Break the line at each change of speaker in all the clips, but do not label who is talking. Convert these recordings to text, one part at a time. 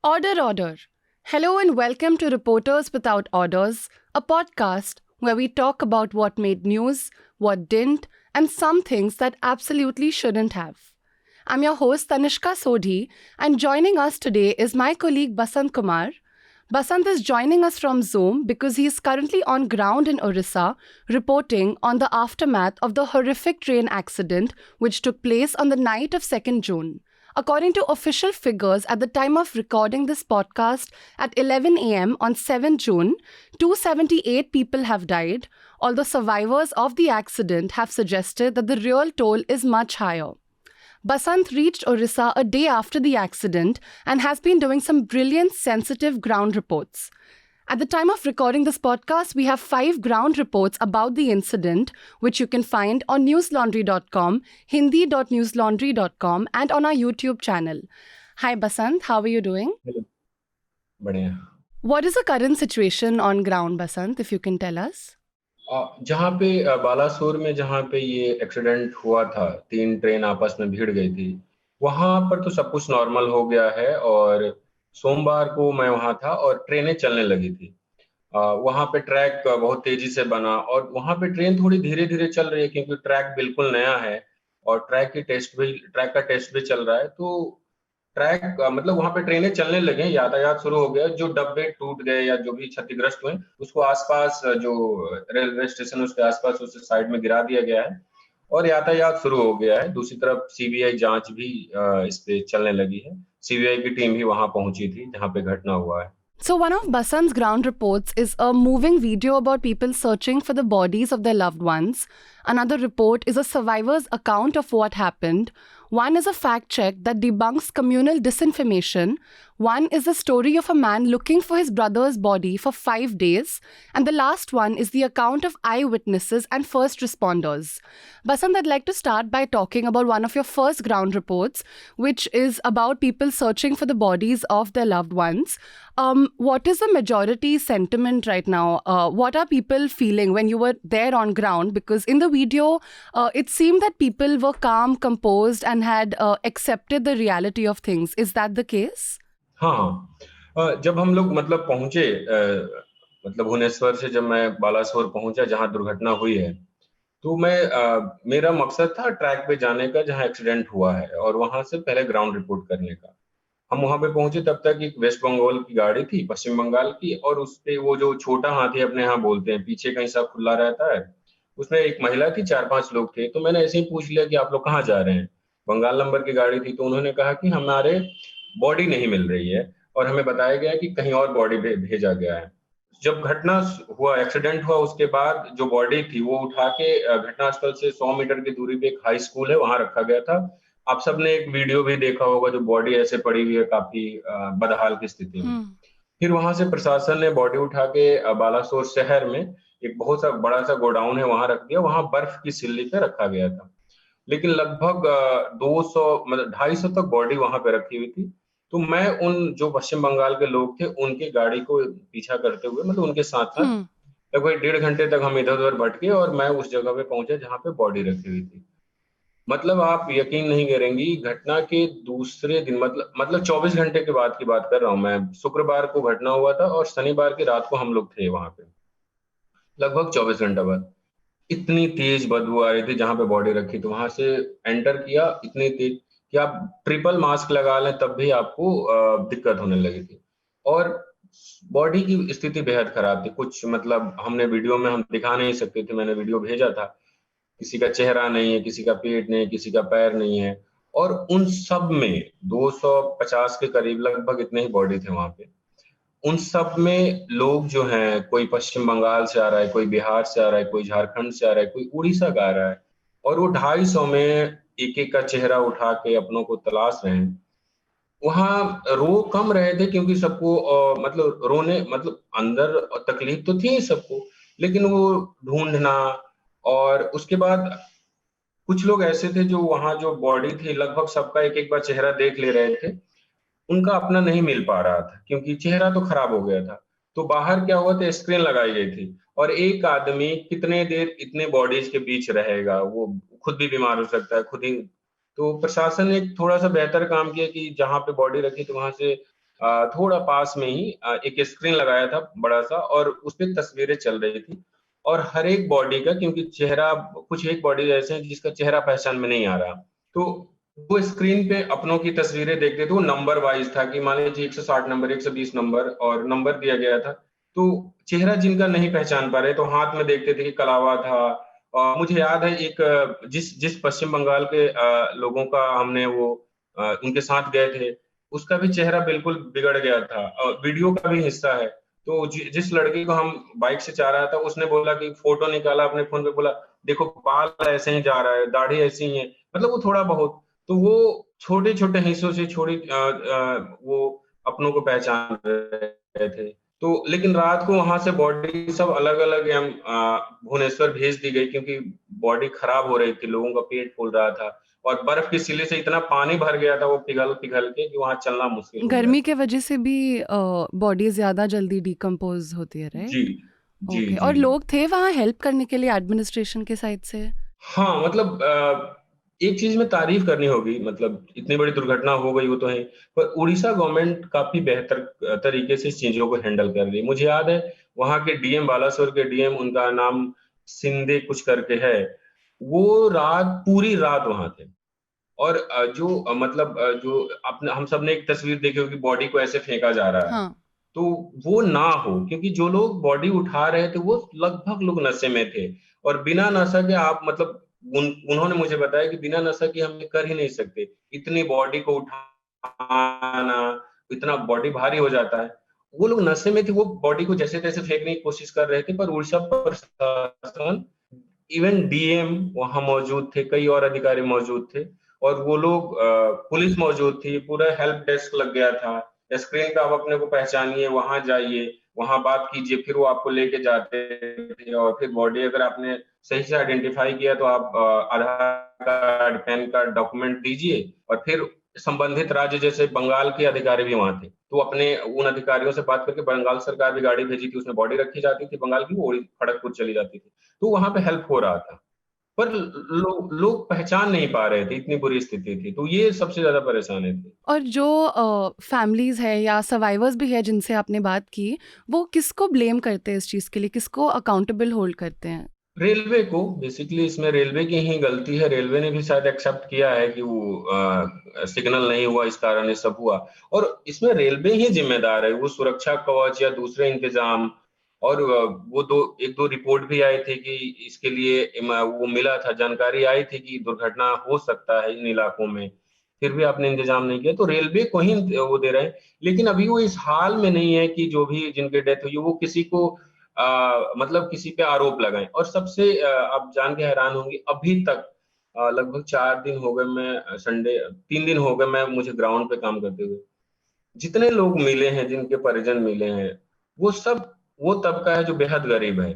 Order, order. Hello and welcome to Reporters Without Orders, a podcast where we talk about what made news, what didn't, and some things that absolutely shouldn't have. I'm your host Tanishka Sodhi, and joining us today is my colleague Basant Kumar. Basant is joining us from Zoom because he is currently on ground in Orissa reporting on the aftermath of the horrific train accident which took place on the night of 2nd June. According to official figures, at the time of recording this podcast at 11 a.m. on 7 June, 278 people have died, although survivors of the accident have suggested that the real toll is much higher. Basant reached Orissa a day after the accident and has been doing some brilliant, sensitive ground reports. At the time of recording this podcast, we have 5 ground reports about the incident, which you can find on newslaundry.com, hindi.newslaundry.com, and on our YouTube channel. Hi, Basant. How are you doing?
Hello. बढ़िया।
What is the current situation on ground, Basant, if you can tell us?
जहाँ पे बालासोर में जहाँ पे ये accident हुआ था, 3 train आपस में भिड़ गई थी, वहाँ पर तो सब कुछ नॉर्मल हो गया है और सोमवार को मैं वहाँ था और ट्रेनें चलने लगी थी। वहाँ पे ट्रैक बहुत तेजी से बना और वहाँ पे ट्रेन थोड़ी धीरे-धीरे चल रही है क्योंकि ट्रैक बिल्कुल नया है और ट्रैक का टेस्ट भी चल रहा है। तो ट्रैक मतलब वहाँ पे ट्रेनें चलने लगे, यातायात शुरू हो गया। जो डब्बे टूट गए या जो भी क्षतिग्रस्त हुए, उसको आसपास जो रेलवे स्टेशन है उसके आसपास उसे साइड में गिरा दिया गया है और यातायात शुरू हो गया है। दूसरी तरफ सीबीआई जांच भी इस पे चलने लगी है। सीबीआई की टीम भी वहाँ पहुंची थी जहाँ पे घटना हुआ है।
So one of Basant's ground reports is a moving video about people searching for the bodies of their loved ones. Another report is a survivor's account of what happened. One is a fact check that debunks communal disinformation. One is the story of a man looking for his brother's body for 5 days. And the last one is the account of eyewitnesses and first responders. Basant, I'd like to start by talking about one of your first ground reports, which is about people searching for the bodies of their loved ones. What is the majority sentiment right now? What are people feeling when you were there on ground? Because in the video, it seemed that people were calm, composed, and had accepted the reality of things. Is that the case?
हाँ, जब हम लोग मतलब पहुंचे मतलब भुवनेश्वर से जब मैं बालासोर पहुंचा जहां दुर्घटना हुई है, तो मेरा मकसद था ट्रैक पे जाने का जहां एक्सीडेंट हुआ है और वहां से पहले ग्राउंड रिपोर्ट करने का। हम वहां पे पहुंचे तब तक एक वेस्ट बंगाल की गाड़ी थी, पश्चिम बंगाल की, और उसपे वो जो छोटा हाथी अपने यहाँ बोलते हैं, पीछे का हिस्सा खुला रहता है, उसमें एक महिला थी, 4-5 लोग थे। तो मैंने ऐसे ही पूछ लिया कि आप लोग कहाँ जा रहे हैं? बंगाल नंबर की गाड़ी थी, तो उन्होंने कहा कि हमारे बॉडी नहीं मिल रही है और हमें बताया गया कि कहीं और बॉडी भेजा गया है। जब घटना हुआ, एक्सीडेंट हुआ, उसके बाद जो बॉडी थी वो उठा के घटनास्थल से 100 मीटर की दूरी पे एक हाई स्कूल है, वहां रखा गया था। आप सबने एक वीडियो भी देखा होगा, जो बॉडी ऐसे पड़ी हुई है काफी बदहाल की स्थिति में। फिर वहां से प्रशासन ने बॉडी उठा के बालासोर शहर में एक बहुत सा बड़ा सा गोडाउन है, वहां रख दिया। वहां बर्फ की सिल्ली पे रखा गया था, लेकिन लगभग 200 मतलब 250 तक बॉडी वहां पे रखी हुई थी। तो मैं उन जो पश्चिम बंगाल के लोग थे उनकी गाड़ी को पीछा करते हुए मतलब उनके साथ था, लगभग 1.5 घंटे तक हम इधर उधर भटके और मैं उस जगह पे पहुंचा जहां पे बॉडी रखी हुई थी। मतलब आप यकीन नहीं करेंगी, घटना के दूसरे दिन मतलब 24 घंटे के बाद की बात कर रहा हूँ मैं। शुक्रवार को घटना हुआ था और शनिवार की रात को हम लोग थे वहां पे, लगभग 24 घंटे बाद। इतनी तेज बदबू आ रही थी जहां पे बॉडी रखी, तो वहां से एंटर किया, इतनी तेज कि आप ट्रिपल मास्क लगा लें तब भी आपको दिक्कत होने लगी थी। और बॉडी की स्थिति बेहद खराब थी। कुछ मतलब हमने वीडियो में हम दिखा नहीं सकते थे, मैंने वीडियो भेजा था। किसी का चेहरा नहीं है, किसी का पेट नहीं है, किसी का पैर नहीं है, और उन सब में 250 के करीब लगभग इतने ही बॉडी थे वहां पे। उन सब में लोग जो हैं, कोई पश्चिम बंगाल से आ रहा है, कोई बिहार से आ रहा है, कोई झारखंड से आ रहा है, कोई उड़ीसा का आ रहा है, और वो 250 में एक-एक का चेहरा उठा के अपनों को तलाश रहे हैं। वहाँ रो कम रहे थे क्योंकि सबको मतलब रोने मतलब अंदर तकलीफ तो थी ही सबको, लेकिन वो ढूँढना। और उसके बाद कुछ लोग ऐसे थे जो वहाँ जो बॉडी थी, लगभग सबका एक-एक बार चेहरा देख ले रहे थे। उनका अपना नहीं मिल पा रहा था क्योंकि चेहरा तो खराब हो गया था। तो बाहर क्या हुआ था, स्क्रीन लगाई गई थी और एक आदमी कितने देर इतने बॉडीज के बीच रहेगा, वो खुद भी बीमार हो सकता है, खुद ही। तो प्रशासन ने थोड़ा-सा बेहतर काम किया कि जहाँ पे बॉडी रखी थी वहाँ से थोड़ा पास में ही एक स्क्रीन लगाया था बड़ा सा, और उस पे तस्वीरें चल रही थी। और हर एक बॉडी का, क्योंकि चेहरा, कुछ एक बॉडी ऐसे हैं जिसका चेहरा पहचान में नहीं आ रहा, तो वो स्क्रीन पे अपनों की तस्वीरें देखते थे। वो नंबर वाइज था कि मान लीजिए 160 नंबर, 120 नंबर, और नंबर दिया गया था। तो चेहरा जिनका नहीं पहचान पा रहे तो हाथ में देखते थे कि कलावा था। और मुझे याद है एक जिस जिस पश्चिम बंगाल के लोगों का हमने वो उनके साथ गए थे, उसका भी चेहरा बिल्कुल बिगड़ गया था, और वीडियो का भी हिस्सा है। तो जिस लड़की को हम बाइक से जा रहा था, उसने बोला कि फोटो निकाला अपने फोन पे, बोला देखो बाल ऐसे ही जा रहा है, दाढ़ी ऐसी ही है, मतलब वो थोड़ा बहुत। तो वो छोटे छोटे हिस्सों से वो अपनों को पहचान रहे थे। तो लेकिन रात को वहां से बॉडी सब अलग अलग भुवनेश्वर भेज दी गई, क्योंकि बॉडी खराब हो रही थी, लोगों का पेट फूल रहा था, और बर्फ की सिले से इतना पानी भर गया था वो पिघल पिघल के कि वहां चलना मुश्किल हो गया
गर्मी
था।
के वजह से भी बॉडी ज़्यादा जल्दी डिकम्पोज होती है,
जी,
राइट?
जी,
ओके,
जी।
और लोग थे वहाँ हेल्प करने के लिए एडमिनिस्ट्रेशन के साइड से?
हाँ, मतलब एक चीज़ में तारीफ़ करनी होगी, मतलब इतनी बड़ी दुर्घटना हो गई वो तो है, पर उड़ीसा गवर्नमेंट काफ़ी बेहतर तरीके से इस चीज़ों को हैंडल कर रही है। मुझे याद है वहाँ के डीएम, बालासोर के डीएम, उनका नाम शिंदे कुछ करके है, वो पूरी रात वहाँ थे। और जो अपना हम सबने एक तस्वीर देखी होगी, बॉडी को ऐसे फेंका जा रहा है।
हाँ।
तो वो ना हो, क्योंकि जो लोग बॉडी उठा रहे थे वो लगभग लोग नशे में थे, और बिना नशा के आप मतलब उन्होंने मुझे बताया कि बिना नशा के हम ये कर ही नहीं सकते। इतनी बॉडी को उठाना, इतना बॉडी भारी हो जाता है। वो लोग नशे में थे, वो बॉडी को जैसे-तैसे फेंकने की कोशिश कर रहे थे, पर उड़ीसा प्रशासन, इवन डीएम वहाँ मौजूद थे, कई और अधिकारी मौजूद थे, और वो लोग पुलिस मौजूद थी, पूरा हेल्प डेस्क लग गया था। स्क्रीन पे आप अपने को पहचानिए, वहाँ जाइए, वहाँ बात कीजिए, फिर वो आपको लेके जाते थे, और फिर बॉडी अगर आपने सही से आइडेंटिफाई किया तो आप आधार कार्ड, पैन कार्ड, डॉक्यूमेंट दीजिए, और फिर संबंधित राज्य जैसे बंगाल के अधिकारी भी वहाँ थे। तो अपने उन अधिकारियों से बात करके बंगाल सरकार भी गाड़ी भेजी थी, उसमें बॉडी रखी जाती थी बंगाल की, वो खड़गपुर चली जाती थी। तो वहाँ पे हेल्प हो रहा था। पर लोग पहचान नहीं पा रहे थे, इतनी बुरी स्थिति थी। तो ये सबसे ज़्यादा परेशानी थी।
और जो फैमिलीज़ है या सर्वाइवर्स भी है जिनसे आपने बात की, वो किसको ब्लेम करते हैं इस चीज़ के लिए? किसको अकाउंटेबल होल्ड करते हैं?
रेलवे को, बेसिकली इसमें रेलवे की ही गलती है। रेलवे ने भी शायद एक्सेप्ट किया है कि वो सिग्नल नहीं हुआ, इस कारण ये सब हुआ, और इसमें रेलवे ही ज़िम्मेदार है। वो सुरक्षा कवच या दूसरे इंतज़ाम, और वो 1-2 रिपोर्ट भी आई थी कि इसके लिए वो मिला था, जानकारी आई थी कि दुर्घटना हो सकता है इन इलाकों में, फिर भी आपने इंतज़ाम नहीं किया। तो रेलवे को ही वो दे रहे हैं। लेकिन अभी वो इस हाल में नहीं है कि जो भी जिनकी डेथ हुई है, वो किसी को मतलब किसी पे आरोप लगाएँ। और सबसे आप जान के हैरान होंगे, अभी तक लगभग 4 दिन हो गए, मैं 3 दिन हो गए मैं मुझे ग्राउंड पे काम करते हुए। जितने लोग मिले हैं, जिनके परिजन मिले हैं, वो सब वो तबका है जो बेहद गरीब है।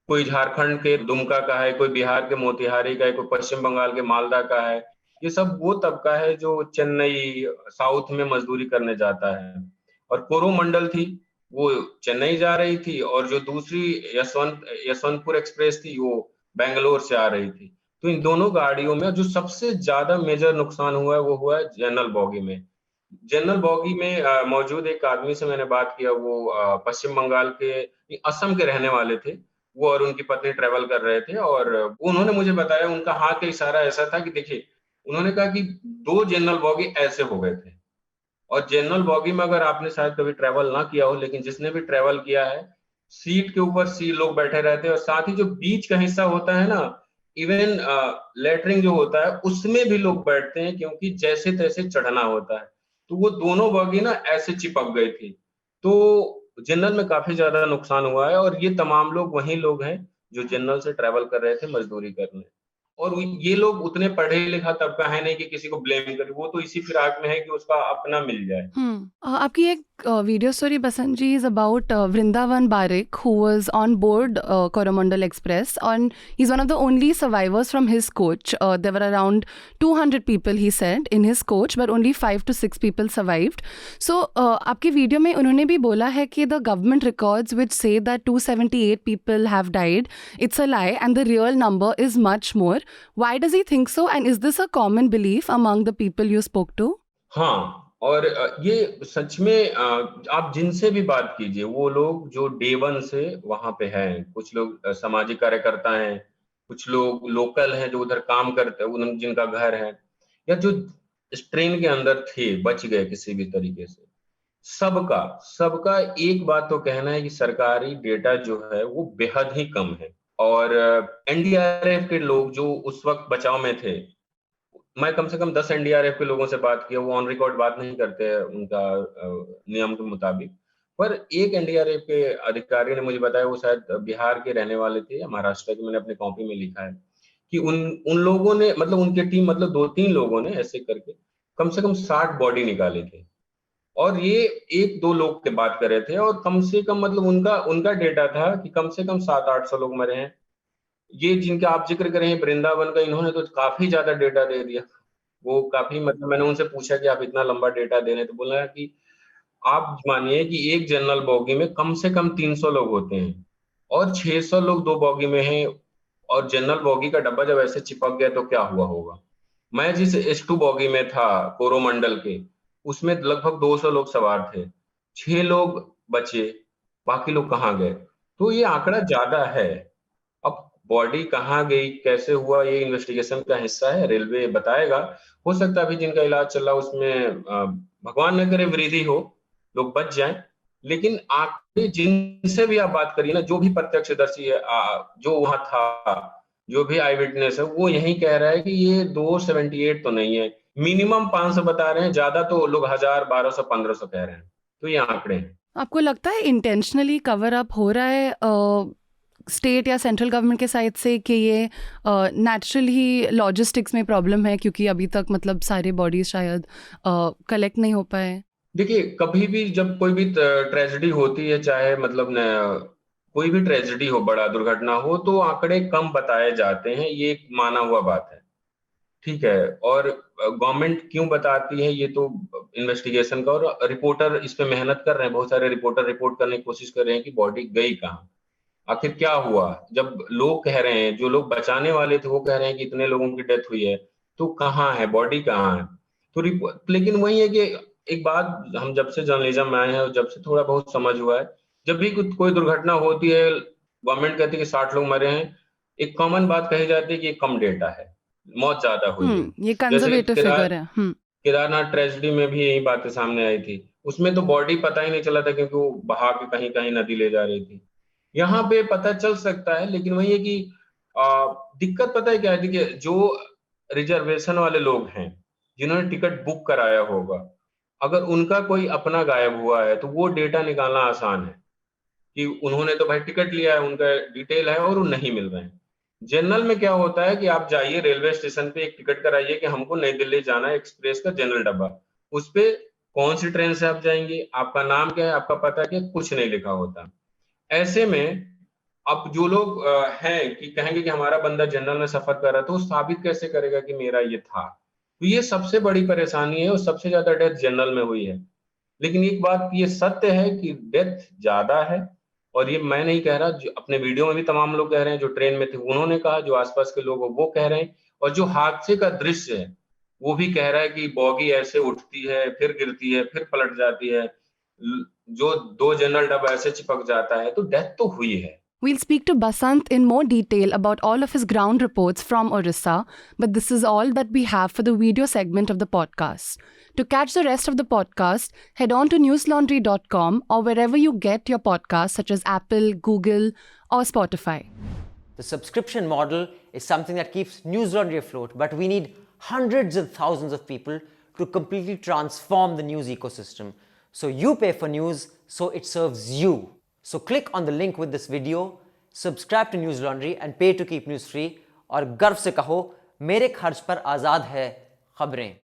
कोई झारखंड के दुमका का है, कोई बिहार के मोतिहारी का है, कोई पश्चिम बंगाल के मालदा का है। ये सब वो तबका है जो चेन्नई, साउथ में मज़दूरी करने जाता है। और कोरोमंडल थी, वो चेन्नई जा रही थी, और जो दूसरी यशवंतपुर एक्सप्रेस थी, वो बैंगलोर से आ रही थी। तो इन दोनों गाड़ियों में जो सबसे ज़्यादा मेजर नुकसान हुआ है, वो हुआ है जनरल बॉगी में। जनरल बॉगी में मौजूद एक आदमी से मैंने बात किया, वो पश्चिम बंगाल के, असम के रहने वाले थे। वो और उनकी पत्नी ट्रैवल कर रहे थे, और उन्होंने मुझे बताया, उनका हाथ का इशारा ऐसा था कि देखिए, उन्होंने कहा कि 2 जनरल बॉगी ऐसे हो गए थे। और जनरल बॉगी में अगर आपने शायद कभी ट्रैवल ना किया हो, लेकिन जिसने भी ट्रैवल किया है, सीट के ऊपर सी लोग बैठे रहते हैं, और साथ ही जो बीच का हिस्सा होता है ना, इवन लेटरिंग जो होता है, उसमें भी लोग बैठते हैं, क्योंकि जैसे-तैसे चढ़ना होता है। तो वो दोनों बॉगी ना ऐसे चिपक गई थी। तो जनरल में काफ़ी ज़्यादा नुकसान हुआ है, और ये तमाम लोग वही लोग हैं, जो जनरल से ट्रैवल कर रहे थे मज़दूरी करने। और ये लोग उतने पढ़े-लिखा तबका है नहीं कि किसी को ब्लेम करें, वो तो इसी फिराक में है कि उसका अपना मिल जाए।
आपकी एक video story, Basant ji, is about Vrindavan Barik, who was on board Coromandel Express, and he's one of the only survivors from his coach. There were around 200 people, he said, in his coach, but only 5 to 6 people survived. So, आपकी video में उन्होंने भी बोला है कि the government records which say that 278 people have died, it's a lie, and the real number is much more. Why does he think so, and is this a common belief among the people you spoke to?
हाँ, और ये सच में आप जिनसे भी बात कीजिए, वो लोग जो डे वन से वहाँ पे हैं, कुछ लोग सामाजिक कार्यकर्ता हैं, कुछ लोग लोकल हैं जो उधर काम करते हैं, उन जिनका घर है, या जो इस ट्रेन के अंदर थे, बच गए किसी भी तरीके से। सबका सबका एक बात तो कहना है कि सरकारी डेटा जो है वो बेहद ही कम है। और एनडीआरएफ के लोग जो उस वक़्त बचाव में थे, मैं कम से कम 10 एनडीआरएफ के लोगों से बात किया, वो ऑन रिकॉर्ड बात नहीं करते हैं उनका नियम के मुताबिक। पर एक एनडीआरएफ के अधिकारी ने मुझे बताया, वो शायद बिहार के रहने वाले थे या महाराष्ट्र के, मैंने अपनी कॉपी में लिखा है कि उन उन लोगों ने मतलब उनकी टीम मतलब 2-3 लोगों ने ऐसे करके कम से कम 60 बॉडी निकाली थी। और ये 1-2 लोग की बात कर रहे थे, और कम से कम मतलब उनका उनका डेटा था कि कम से कम 700-800 लोग मरे हैं। ये जिनका आप ज़िक्र कर रहे हैं वृंदावन का, इन्होंने तो काफ़ी ज़्यादा डेटा दे दिया। वो काफ़ी मतलब मैंने उनसे पूछा कि आप इतना लंबा डेटा दे रहे हैं, तो बोला कि आप मानिए कि एक जनरल बोगी में कम से कम 300 लोग होते हैं और 600 लोग 2 बोगी में हैं, और जनरल बोगी का डब्बा जब ऐसे चिपक गया तो क्या हुआ होगा? मैं जिस एस 2 बोगी में था कोरोमंडल के, उसमें लगभग 200 लोग सवार थे। 6 लोग बचे, बाकी लोग कहाँ गए? तो ये आंकड़ा ज़्यादा है। अब बॉडी कहाँ गई, कैसे हुआ, ये इन्वेस्टिगेशन का हिस्सा है, रेलवे बताएगा। हो सकता है अभी जिनका इलाज चल रहा है उसमें भगवान न करे वृद्धि हो, लोग बच जाएँ। लेकिन आंकड़े जिनसे भी आप बात करिए ना, जो भी प्रत्यक्षदर्शी है जो वहाँ था, जो भी आई विटनेस है, वो यही कह रहा है कि ये 278 तो नहीं है। मिनिमम 500 बता रहे हैं, ज़्यादा तो लोग 1000, 1200, 1500 कह रहे हैं। तो ये आंकड़े हैं।
आपको लगता है इंटेंशनली कवर अप हो रहा है स्टेट या सेंट्रल गवर्नमेंट के साइड से कि ये नेचुरल ही लॉजिस्टिक्स में प्रॉब्लम है, क्योंकि अभी तक मतलब सारे बॉडीज शायद कलेक्ट नहीं हो पाए?
देखिए, कभी भी जब कोई भी ट्रेजेडी होती है, चाहे मतलब न कोई भी ट्रेजेडी हो, बड़ा दुर्घटना हो, तो आंकड़े कम बताए जाते हैं, ये एक माना हुआ बात है। ठीक है? और गवर्नमेंट क्यों बताती है, ये तो इन्वेस्टिगेशन का, और रिपोर्टर इस पे मेहनत कर रहे हैं, बहुत सारे रिपोर्टर रिपोर्ट करने की कोशिश कर रहे हैं कि बॉडी गई कहाँ? आखिर क्या हुआ? जब लोग कह रहे हैं, जो लोग बचाने वाले थे वो कह रहे हैं कि इतने लोगों की डेथ हुई है, तो कहाँ है, बॉडी कहाँ है? तो लेकिन वही है कि एक बात, हम जब से जर्नलिज्म में आए हैं और जब से थोड़ा बहुत समझ हुआ है, जब भी कुछ कोई दुर्घटना होती है, गवर्नमेंट कहती है कि 60 लोग मरे हैं, एक कॉमन बात कही जाती है कि ये कम डेटा है, मौत ज़्यादा हुई है।
ये
जैसे
कंजर्वेटिव फिगर है।
केदारनाथ ट्रेजेडी में भी यही बातें सामने आई थी। उसमें तो बॉडी पता ही नहीं चला था, क्योंकि वो बहा के कहीं-कहीं नदी ले जा रही थी। यहाँ पे पता चल सकता है, लेकिन वही है कि दिक्कत पता है क्या है? देखिए, जो रिजर्वेशन वाले लोग हैं, जिन्होंने टिकट बुक कराया होगा, अगर उनका कोई अपना गायब हुआ है, तो वो डेटा निकालना आसान है कि उन्होंने तो भाई टिकट लिया है, उनका डिटेल है और वो नहीं मिल रहे हैं। जनरल में क्या होता है कि आप जाइए रेलवे स्टेशन पे, एक टिकट कराइए कि हमको नई दिल्ली जाना है, एक्सप्रेस का जनरल डब्बा। उसपे कौन-सी ट्रेन से आप जाएँगे, आपका नाम क्या है, आपका पता क्या है, कुछ नहीं लिखा होता। ऐसे में अब जो लोग हैं कि कहेंगे कि हमारा बंदा जनरल में सफ़र कर रहा है, तो वो साबित कैसे करेगा कि मेरा ये था? तो ये सबसे बड़ी परेशानी है, और सबसे ज़्यादा डेथ जनरल में हुई है। लेकिन एक बात ये सत्य है कि डेथ ज़्यादा है, और ये मैं नहीं कह रहा, जो अपने वीडियो में भी तमाम लोग कह रहे हैं, जो ट्रेन में थे उन्होंने कहा, जो आस-पास के लोग हैं वो कह रहे हैं, और जो हादसे का दृश्य है, वो भी कह रहा है कि बॉगी ऐसे उठती है, फिर गिरती है, फिर पलट जाती है। जो 2 जनरल डब्बा ऐसे चिपक जाता है, तो डेथ तो हुई है।
We'll speak to Basant in more detail about all of his ground reports from Orissa, but this is all that we have for the video segment of the podcast. To catch the rest of the podcast, head on to newslaundry.com or wherever you get your podcasts, such as Apple, Google, or Spotify.
The subscription model is something that keeps News Laundry afloat, but we need hundreds and thousands of people to completely transform the news ecosystem. So you pay for news, so it serves you. So click on the link with this video, subscribe to News Laundry and pay to keep news free, और गर्व से कहो, मेरे खर्च पर आज़ाद है खबरें।